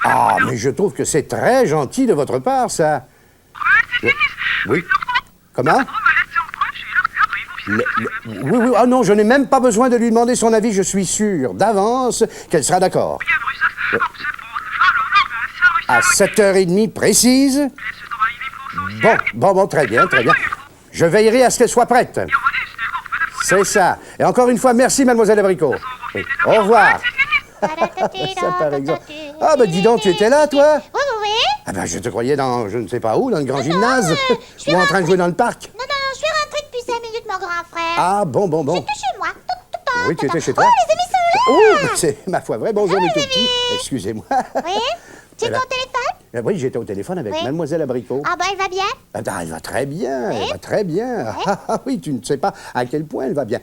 Ah, mais je trouve que c'est très gentil de votre part, ça. Oui. Comment? Oui, oui. Ah non, je n'ai même pas besoin de lui demander son avis. Je suis sûr d'avance qu'elle sera d'accord. À 7h30 précise? Bon, très bien, très bien. Je veillerai à ce qu'elle soit prête. C'est ça. Et encore une fois, merci, mademoiselle Abricot. Oui. Au revoir. Ça, par exemple. Ah, ben dis donc, tu étais là, toi? Oui, oui, oui. Ah ben, je te croyais dans, je ne sais pas où, dans le grand gymnase. Ou en train de jouer dans le parc. Non, je suis rentrée depuis 5 minutes, mon grand frère. Ah, bon. J'étais chez moi. Oui, tu étais chez toi? Oh, les amis sont là! Oh, c'est ma foi vraie. Bonjour, mes tout les petits. amis. Excusez-moi. Oui? Tu es au téléphone? Oui, j'étais au téléphone avec Oui. mademoiselle Abricot. Ah, ben, elle va bien? Ah, ben, elle va très bien, Oui. elle va très bien. Ah, oui, tu ne sais pas à quel point elle va bien.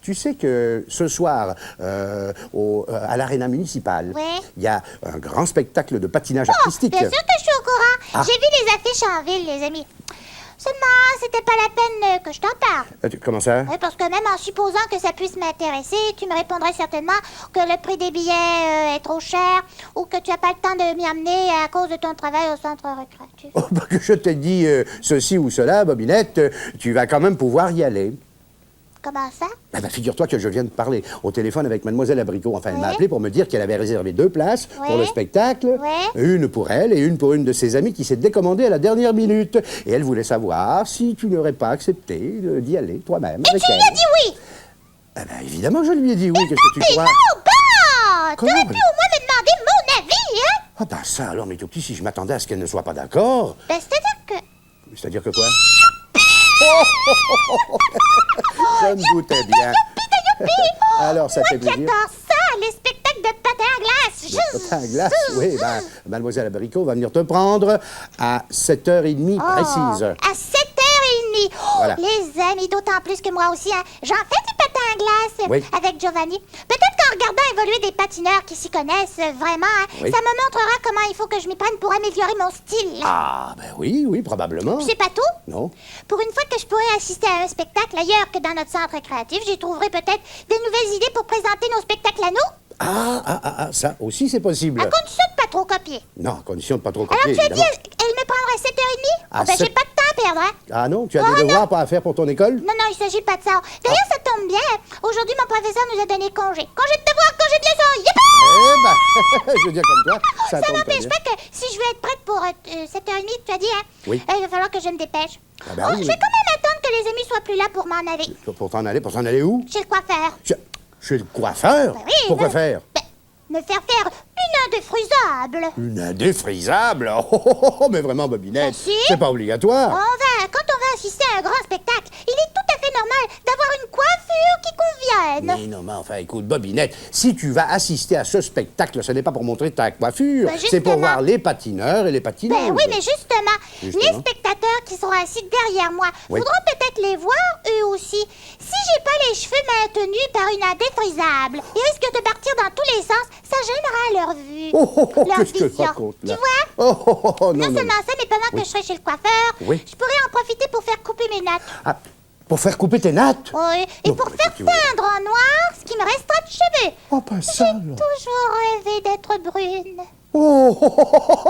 Tu sais que ce soir, à l'aréna municipale, Oui. il y a un grand spectacle de patinage artistique. Bien sûr que je suis au courant. Ah. J'ai vu les affiches en ville, les amis. Seulement, c'était pas la peine que je t'en parle. Comment ça? Oui, parce que même en supposant que ça puisse m'intéresser, tu me répondrais certainement que le prix des billets est trop cher ou que tu n'as pas le temps de m'y amener à cause de ton travail au centre récréatif. Oh, ben, que je t'ai dit ceci ou cela, Bobinette, tu vas quand même pouvoir y aller. Comment ça? Ah ben, figure-toi que je viens de parler au téléphone avec mademoiselle Abricot. Enfin, elle m'a Oui. appelé pour me dire qu'elle avait réservé 2 places Oui. pour le spectacle. Oui. Une pour elle et une pour une de ses amies qui s'est décommandée à la dernière minute. Et elle voulait savoir si tu n'aurais pas accepté d'y aller toi-même Et avec tu elle. lui as dit oui! Ah ben, évidemment, je lui ai dit oui. Qu'est-ce que tu Mais crois? non, bon! Comment? T'aurais pu au moins me demander mon avis, hein? Ah ben ça, alors, mais tout petit, si je m'attendais à ce qu'elle ne soit pas d'accord. Ben, c'est-à-dire que... C'est-à-dire que quoi? Je me doutais bien. Alors, ça fait Moi qui plaisir. adore ça, les spectacles de patins à glace! Patin à glace, oui, ben, mademoiselle Abricot va venir te prendre à 7h30 précise. À 7h30. Oh, Voilà. les amis, d'autant plus que moi aussi, hein, j'en fais du patin à glace Oui. avec Giovanni. Peut-être qu'en regardant évoluer des patineurs qui s'y connaissent vraiment, hein, Oui. ça me montrera comment il faut que je m'y prenne pour améliorer mon style. Ah, ben oui, probablement. C'est pas tout? Non? Pour une fois que je pourrais assister à un spectacle ailleurs que dans notre centre récréatif, j'y trouverai peut-être des nouvelles idées pour présenter nos spectacles à nous, Ça aussi c'est possible. à condition de pas trop copier. Non, à condition de pas trop Alors copier, tu as dit, évidemment. elle me prendrait 7h30? À Ben, j'ai 7. pas de temps à perdre, hein? Ah non, tu as Oh, des non. devoirs pas à faire pour ton école? Non, il s'agit pas de ça. D'ailleurs, ça tombe bien. Aujourd'hui, mon professeur nous a donné congé. Congé de devoir, congé de leçon. Yippee! Eh ben, je veux dire comme toi, ça Ça tombe très n'empêche bien. pas que si je veux être prête pour 7h30, tu as dit, hein? Oui. Il va falloir que je me dépêche. Ah ben oui, Je vais oui. quand même attendre que les amis soient plus là pour m'en aller. Pour s'en aller où? Chez le coiffeur. Chez le coiffeur? Ben oui, Pourquoi ben- faire? Ben, me faire faire une indéfrisable. Une indéfrisable? Mais vraiment, Bobinette, Ben si. c'est pas obligatoire. Quand on va assister à un grand spectacle, il est tout à fait normal d'avoir une coiffure qui convienne. Mais non, mais enfin, écoute, Bobinette, si tu vas assister à ce spectacle, ce n'est pas pour montrer ta coiffure, Ben, c'est pour justement. voir les patineurs et les patineuses. Ben oui, mais justement, Justement. les spectateurs qui seront assis derrière moi Oui. voudront peut-être les voir eux aussi. Si j'ai pas les cheveux maintenus par une indéfrisable, ils risquent de partir dans tous les sens, ça gênera leur vue. leur qu'est-ce que tu vision. racontes, là? Tu vois? Non, Non non, seulement ça, mais pendant Oui. que je serai chez le coiffeur, Oui. je pourrais en profiter pour faire couper mes nattes. Ah, pour faire couper tes nattes? Oui, et Non, pour mais faire tu vois. teindre en noir ce qui me restera de cheveux. Oh, pas ça, là. Toujours rêvé d'être brune.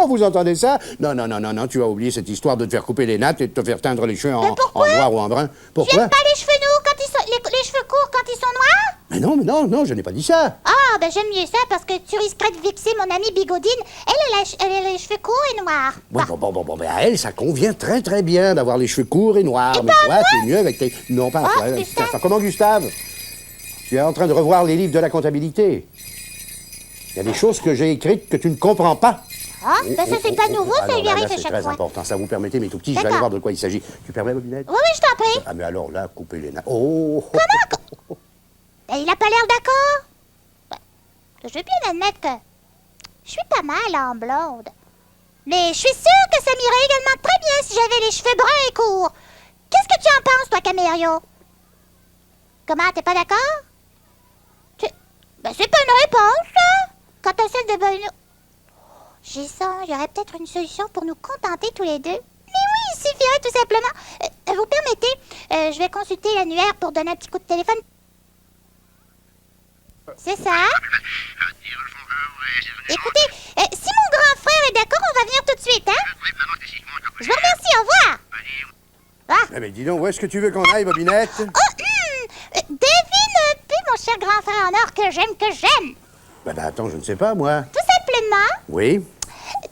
Vous entendez ça? Non, tu as oublié cette histoire de te faire couper les nattes et de te faire teindre les cheveux Mais en pourquoi? noir ou en brun. Tu Pourquoi? aimes pas les cheveux nous quand ils sont les cheveux courts quand ils sont noirs? Mais non, je n'ai pas dit ça. Ah, ben j'aime mieux ça parce que tu risquerais de vexer mon amie Bigodine. Elle a les cheveux courts et noirs. Oui, bon, mais à elle, ça convient très, très bien d'avoir les cheveux courts et noirs. Mais toi, t'es mieux avec tes... Non, pas à toi. Gustave. Comment, Gustave? Tu es en train de revoir les livres de la comptabilité. Il y a des choses que j'ai écrites que tu ne comprends pas. Ah, ben ça, c'est pas nouveau, ça alors lui là, arrive à c'est chaque très fois. important. Ça vous permettez, mes tout petits, je vais D'accord. aller voir de quoi il s'agit. Tu permets, Bobinette? Oui, oui, je t'en prie. Ah, mais alors là, coupez les nains. Oh! Ben, il a pas l'air d'accord. Ben, je veux bien admettre que je suis pas mal en blonde. Mais je suis sûre que ça m'irait également très bien si j'avais les cheveux bruns et courts. Qu'est-ce que tu en penses, toi, Camério? Comment, t'es pas d'accord? Ben, c'est pas une réponse, ça. Quant à celle de Bruno... J'y sens, il y aurait peut-être une solution pour nous contenter tous les deux. Mais oui, il suffirait tout simplement... vous permettez, je vais consulter l'annuaire pour donner un petit coup de téléphone. C'est ça? Écoutez, si mon grand frère est d'accord, on va venir tout de suite, hein? Je vous remercie, au revoir. Ah, Eh mais dis donc, où est-ce que tu veux qu'on aille, Bobinette? devine un peu, mon cher grand frère en or, que j'aime. Ben attends, je ne sais pas, moi. Tout simplement, Oui?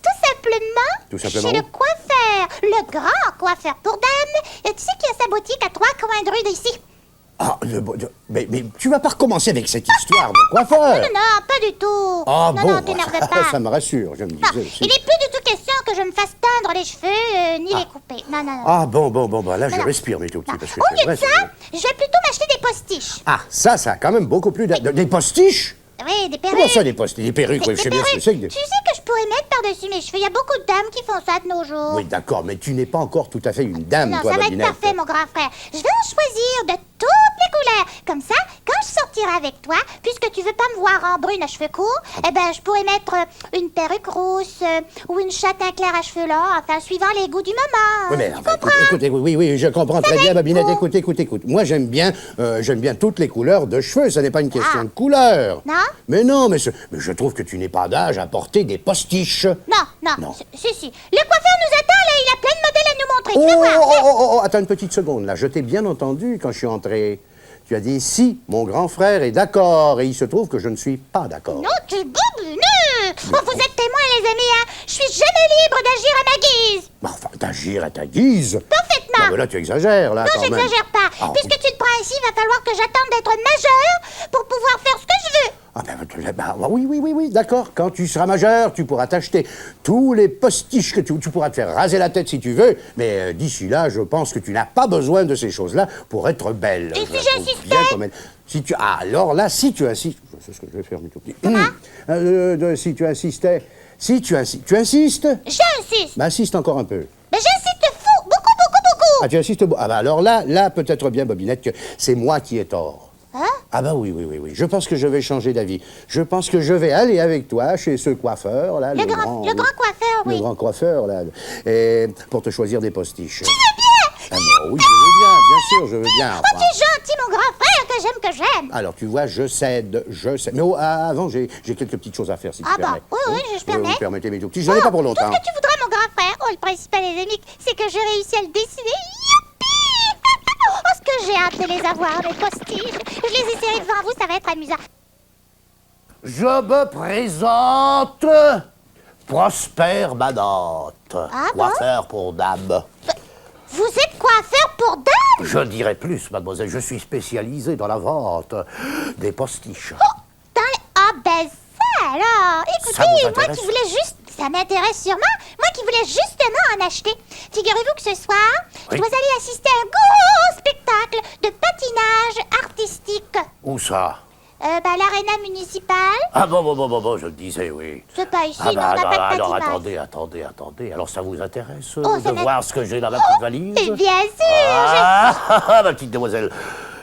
tout simplement, chez le coiffeur, le grand coiffeur pour dames. Tu sais qu'il a sa boutique à 3 coins de rue d'ici. Ah, mais tu vas pas recommencer avec cette histoire de coiffeur? Non, pas du tout. Ah non, bon, non, t'énerve pas. ça me rassure, je me Non, disais aussi. il n'est plus du tout question que je me fasse teindre les cheveux, ni les couper. Non, non, non. Ah bon, bah là, je Non. respire, mes tout petits, parce que Au c'est lieu vrai, de ça, je vais plutôt m'acheter des postiches. Ah, ça a quand même beaucoup plus des postiches? Oui, des perruques. Comment ça, des postiches? Des perruques, Des oui, je sais bien ce que perruques. c'est que des... Tu sais que je pourrais mettre par-dessus mes cheveux. Il y a beaucoup de dames qui font ça de nos jours. Oui, d'accord, mais tu n'es pas encore tout à fait une dame, Non, toi, ça va être Bobinette. parfait, mon grand frère. Je vais en choisir de toutes les couleurs. Comme ça, quand je sortirai avec toi, puisque tu veux pas me voir en brune à cheveux courts, eh ben, je pourrais mettre une perruque rousse ou une châtain clair à cheveux longs, enfin, suivant les goûts du moment. Oui, mais Tu enfin, comprends? écoute, oui, je comprends très bien, Bobinette. Écoute. Moi, j'aime bien toutes les couleurs de cheveux. Ce n'est pas une question de couleur. Non? Mais non, mais je trouve que tu n'es pas d'âge à porter des postiches. Non. Si. Le coiffeur nous attend, là. Il a plein de modèles à nous montrer. Tu vas voir. Oh, attends une petite seconde, là. Je t'ai bien entendu quand je suis entré. Tu as dit si mon grand frère est d'accord, et il se trouve que je ne suis pas d'accord. Non, tu boubineux. Oh, vous êtes témoins, les amis, hein. Je suis jamais libre d'agir à ma guise. Enfin, d'agir à ta guise. Parfaitement. Non, mais là, tu exagères, là, Non, quand même. j'exagère pas. Ah, Puisque tu te prends ici, il va falloir que j'attende d'être majeur pour pouvoir faire ce que je veux. Ah oui, d'accord. Quand tu seras majeur, tu pourras t'acheter tous les postiches que tu pourras te faire raser la tête si tu veux, mais d'ici là, je pense que tu n'as pas besoin de ces choses-là pour être belle. Et Je si la trouve j'insistais? bien comme elle. Alors là, si tu insistes... C'est ce que je vais faire, mes tout petits. Si tu insistais... Tu insistes? J'insiste. Bah, insiste encore un peu. Mais j'insiste fou. Beaucoup. Ah, tu insistes... Ah bah alors là, peut-être bien, Bobinette, que c'est moi qui ai tort. Hein? Ah bah oui. Je pense que je vais changer d'avis. Je pense que je vais aller avec toi chez ce coiffeur, là. Le grand coiffeur, oui. Le grand coiffeur, là. Et pour te choisir des postiches. Tu veux bien? Ah bah oui, je veux bien sûr, je veux bien. Oh, tu es gentil, mon grand frère, que j'aime. Alors, tu vois, je cède. Mais avant, j'ai quelques petites choses à faire, si tu Ah bah, permets. oui, je permets. Vous permettez, mes tout petits. Je n'en ai pas pour longtemps. Tout ce que tu voudras, mon grand frère. Oh, le principal, les amis, c'est que j'ai réussi à le décider. Youpi! Oh, ce que j'ai hâte de les avoir, mes postiches. Je les essaierai devant vous, ça va être amusant. Je me présente Prosper Manotte, Ah bon? coiffeur pour dames. Vous êtes coiffeur pour dames? Je dirais plus, mademoiselle, je suis spécialisé dans la vente des postiches. Oh, ah ben ça alors. Ça vous Écoutez, moi intéresse? qui voulais juste... Ça m'intéresse sûrement. Moi qui voulais justement en acheter. Figurez-vous que ce soir, je Oui. dois aller assister à un gros spectacle de patinage artistique. Où ça? L'aréna municipale. Ah bon, je le disais, oui. C'est pas ici, Ah non, on n'a pas de alors patinage. attendez. Alors ça vous intéresse Oh, ça de m'int- voir ce que j'ai dans ma petite valise? Et bien sûr, Ma petite demoiselle,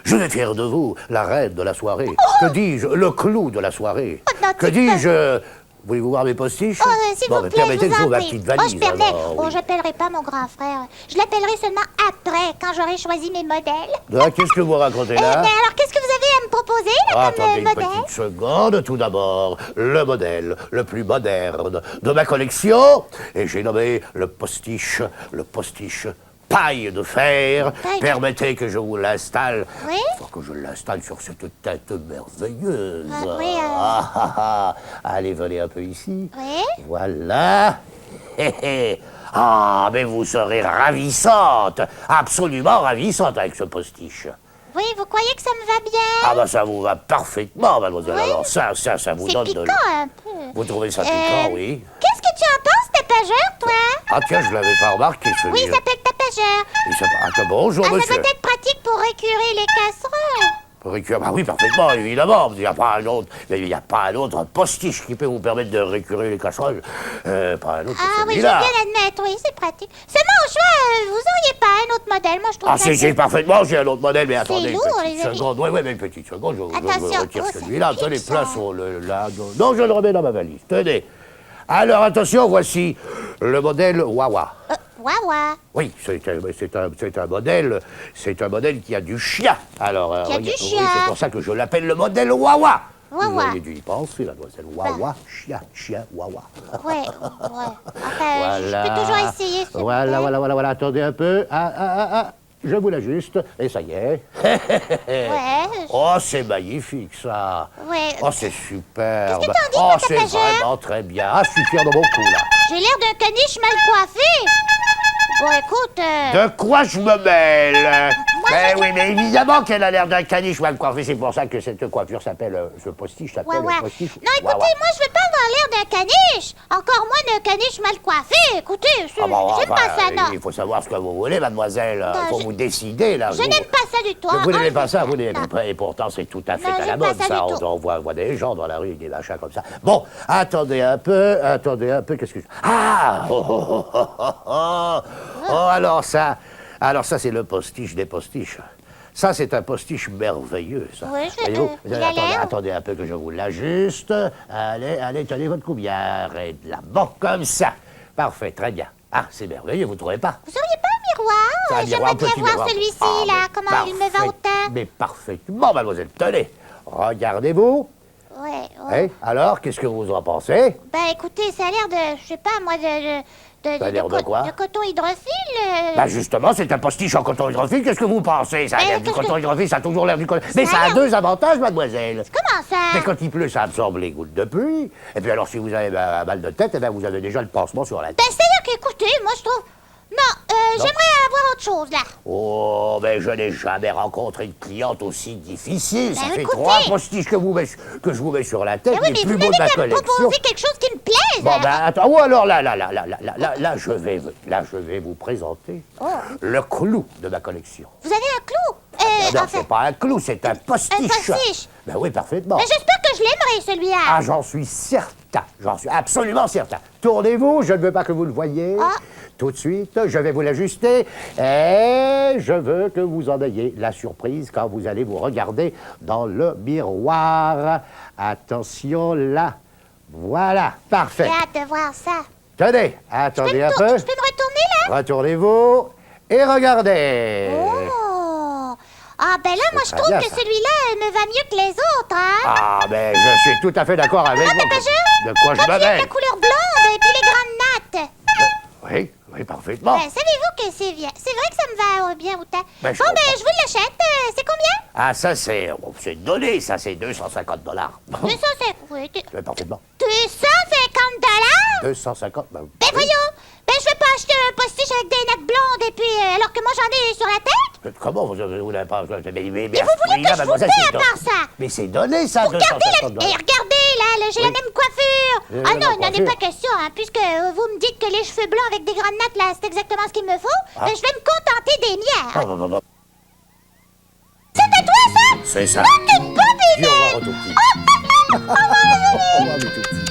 je vais faire de vous la reine de la soirée. Que dis-je? Le clou de la soirée. Oh, non, Que tu dis-je? Voulez-vous voir mes postiches? Oh, s'il vous plaît, permettez je que vous j'ouvre en ma prie. petite valise. je permets. alors, oui. J'appellerai pas mon grand frère. Je l'appellerai seulement après, quand j'aurai choisi mes modèles. Qu'est-ce que vous racontez Mais là? alors, qu'est-ce que vous avez à me proposer, là, Attendez comme une modèle? petite seconde, tout d'abord. Le modèle le plus moderne de ma collection. Et j'ai nommé le postiche paille de fer. Paille de- Permettez que je vous l'installe. Oui? Il faut que je l'installe sur cette tête merveilleuse. Ah, oui, Allez, venez un peu ici. Oui? Voilà. Hé, hé. Ah, mais vous serez ravissante. Absolument ravissante avec ce postiche. Oui, vous croyez que ça me va bien? Ah bah ça vous va parfaitement, mademoiselle. Oui. Alors ça vous C'est donne piquant, de... un peu. Vous trouvez ça piquant, oui? Qu'est-ce que tu en penses tapageur, toi? Ah tiens, je l'avais pas remarqué Oui, celui-là. il s'appelle tapageur. Attends, bonjour Ah, ça monsieur. doit être pratique pour récurer les casseroles. Pour récurer, bah oui, parfaitement, évidemment. Il n'y a pas un autre, mais il n'y a pas un autre postiche qui peut vous permettre de récurer les casseroles. Pas un autre que Ah oui, je veux celui-là. bien l'admettre, oui, c'est pratique. Seulement, au choix, vous auriez pas un autre modèle? Moi, je trouve Ah ça... si, parfaitement, j'ai un autre modèle, mais attendez lourd, une petite les amis. seconde. Oui, mais une petite seconde, je Attention, retire oh, ça celui-là. pique, Tenez, ça. place sur là. Non, je le remets dans ma valise. Tenez. Alors, attention, voici le modèle Wawa. Wawa. Oui, c'est un modèle qui a du chien. Alors, Qui a du oui, chien. c'est pour ça que je l'appelle le modèle Wawa. Wawa. Vous auriez dû y penser, mademoiselle. Wawa, chien, Wawa. Ouais. Enfin, je peux toujours essayer ce Voilà. Attendez un peu. Je vous l'ajuste. Et ça y est. Ouais. Oh, c'est magnifique, ça. Ouais. Oh, c'est superbe. Qu'est-ce que t'en dis, Oh, toi, c'est tapageur? vraiment très bien. Ah, je suis fier de mon coup, là. J'ai l'air d'un caniche mal coiffé. Bon, écoute... De quoi je me mêle? Ben oui, mais évidemment qu'elle a l'air d'un caniche mal coiffé. C'est pour ça que cette coiffure s'appelle, ce postiche s'appelle Wawa. le postiche. Non, écoutez, Wawa. moi, je veux pas avoir l'air d'un caniche. Encore moins d'un caniche mal coiffé. Écoutez, Ah bon, j'aime enfin, pas ça, non. il faut savoir ce que vous voulez, mademoiselle. Il faut je- vous décider, là. Je n'aime pas ça du tout. Vous n'aimez Hein. pas ça, vous n'aimez pas. Et pourtant, c'est tout à fait Non, à la j'aime pas mode, ça ça. du tout. On voit des gens dans la rue, des machins comme ça. Bon, attendez un peu, qu'est-ce que... Ah alors ça, c'est le postiche des postiches. Ça, c'est un postiche merveilleux, ça. Oui, Voyez-vous, il a l'air. attendez un peu que je vous l'ajuste. Allez, tenez votre cou bien. Arrête là. Bon, comme ça. Parfait, très bien. Ah, c'est merveilleux, vous trouvez pas? Vous auriez pas un miroir? Ça, un miroir, J'aimerais bien petit voir miroir. celui-ci, Ah, là. mais Comment il me va parfait- autant. Mais parfaitement, mademoiselle. Tenez, regardez-vous. Ouais. Eh, alors, qu'est-ce que vous en pensez? Ben, écoutez, ça a l'air de... Je sais pas, moi, Ça a l'air de quoi? de coton hydrophile. Bah justement, c'est un postiche en coton hydrophile. Qu'est-ce que vous pensez? Ça a Mais l'air du qu'est-ce coton que- hydrophile, ça a toujours l'air du coton. Mais ça a a l'air- deux avantages, mademoiselle. Comment ça? Mais quand il pleut, ça absorbe les gouttes de pluie. Et puis alors, si vous avez un mal de tête, eh ben, vous avez déjà le pansement sur la tête. Ben, c'est-à-dire qu'écoutez, moi, je trouve... Non, j'aimerais avoir autre chose, là. Oh, mais je n'ai jamais rencontré une cliente aussi difficile. Ça Ben, fait écoutez. 3 postiches que je vous mets sur la tête, Ben oui, les mais plus vous beaux de m'avez ma qu'à me collection. proposer quelque chose qui me plaise. Bon, ben, attends. Ou alors là, je vais vous présenter le clou de ma collection. Vous avez un clou? Non, Enfin, c'est pas un clou, c'est un postiche. Un postiche. Ben oui, parfaitement. ben, j'espère que je l'aimerai, celui-là. Ah, j'en suis certain. J'en suis absolument certain. Tournez-vous, je ne veux pas que vous le voyiez. Ah. Tout de suite, je vais vous l'ajuster. Et je veux que vous en ayez la surprise quand vous allez vous regarder dans le miroir. Attention là. Voilà, parfait. J'ai hâte de voir ça. Tenez, attendez un peu. Je peux me retourner, là? Retournez-vous et regardez. Oh! Ah, ben là, moi, je très trouve bien, que ça. celui-là me va mieux que les autres, hein? Ah, ben, je suis tout à fait d'accord avec vous. Tapageur? De quoi je Quand me il y a mêle? la couleur blonde et puis les grandes nattes. Oui, parfaitement. Ben, savez-vous que c'est bien? C'est vrai que ça me va bien autant. Ben, je bon, ben, comprends. je vous l'achète. C'est combien? Ah, ça, c'est donné, ça, c'est $250. 250. Oui, Oui, parfaitement. 250 $? 250, ben, Ben, oui. voyons. Ben, je vais pas acheter un postiche avec des nattes blondes et puis, alors que moi, j'en ai sur la tête. Comment vous n'avez pas... Mais Et vous voulez que je vous paie à part ça? Mais c'est donné, ça, Regardez, $250. et regardez, là, j'ai la Oui. même coiffure. J'ai Ah la non, même il n'en est pas coiffure. question, hein, puisque vous me dites que les cheveux blancs avec des grandes nattes, là, c'est exactement ce qu'il me faut. Ah. Ben, je vais me contenter des miens. Ah, bon, bon, bon. C'était toi, ça? C'est ça. Oh, t'es pas Dis au revoir au tout petit. Au revoir, au tout petit.